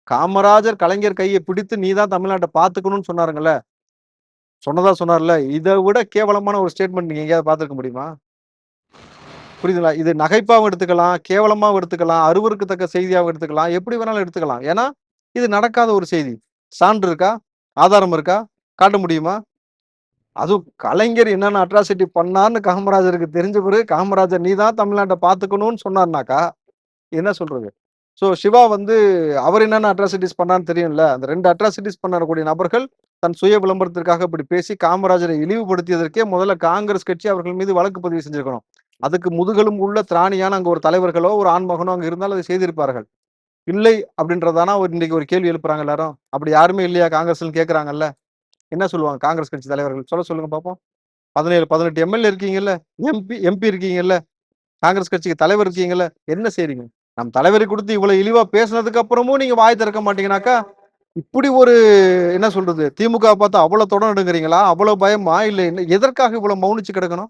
காமராஜர் கலைஞர் கையை பிடித்து நீ தான் தமிழ்நாட்டை பார்த்துக்கணும்னு சொன்னாருங்கல்ல. சொன்னதா சொன்னார்ல. இத விட கேவலமான ஒரு ஸ்டேட்மெண்ட் நீங்க எங்கேயாவது பார்த்திருக்க முடியுமா? புரியுதுங்களா? இது நகைப்பாவும் எடுத்துக்கலாம், கேவலமாவும் எடுத்துக்கலாம், அருவருக்கத்தக்க செய்தியாவும் எடுத்துக்கலாம். எப்படி வேணாலும் எடுத்துக்கலாம். ஏன்னா, இது நடக்காத ஒரு செய்தி. சான்று இருக்கா? ஆதாரம் இருக்கா? காட்ட முடியுமா? அதுவும் கலைஞர் என்னென்ன அட்ராசிட்டி பண்ணார்ன்னு காமராஜருக்கு தெரிஞ்ச பிறகு, காமராஜர் நீ தான் தமிழ்நாட்ட பார்த்துக்கணும்னு சொன்னார்னாக்கா, என்ன சொல்றது? ஸோ சிவா வந்து அவர் என்னென்ன அட்ராசிட்டிஸ் பண்ணார்ன்னு தெரியும்ல. அந்த 2 அட்ராசிட்டிஸ் பண்ணக்கூடிய நபர்கள் தன் சுய விளம்பரத்திற்காக இப்படி பேசி காமராஜரை இழிவுபடுத்தியதற்கே முதல்ல காங்கிரஸ் கட்சி அவர்கள் மீது வழக்கு பதிவு செஞ்சிருக்கணும். அதுக்கு முதுகெலும்பு உள்ள திராணியான அங்க ஒரு தலைவர்களோ, ஒரு ஆண்மகனோ அங்க இருந்தால் அதை செய்திருப்பார்கள். இல்லை அப்படின்றதானா ஒரு இன்னைக்கு ஒரு கேள்வி எழுப்புறாங்க எல்லாரும். அப்படி யாருமே இல்லையா காங்கிரஸ்ன்னு கேட்கறாங்கல்ல. என்ன சொல்லுவாங்க காங்கிரஸ் கட்சி தலைவர்கள்? சொல்லுங்க பார்ப்போம். 17, 18 எம்எல்ஏ இருக்கீங்கல்ல. எம்பி இருக்கீங்கல்ல. காங்கிரஸ் கட்சிக்கு தலைவர் இருக்கீங்கல்ல. என்ன செய்றீங்க? நம் தலைவரை குறித்து இவ்வளவு இழிவா பேசினதுக்கு அப்புறமும் நீங்க வாய் திறக்க மாட்டீங்கன்னாக்கா, இப்படி ஒரு என்ன சொல்றது? திமுக பார்த்தா அவ்வளவு தொடர்ந்துங்கிறீங்களா? அவ்வளவு பயமா? இல்ல என்ன எதற்காக இவ்வளவு மௌனிச்சு கிடக்கணும்?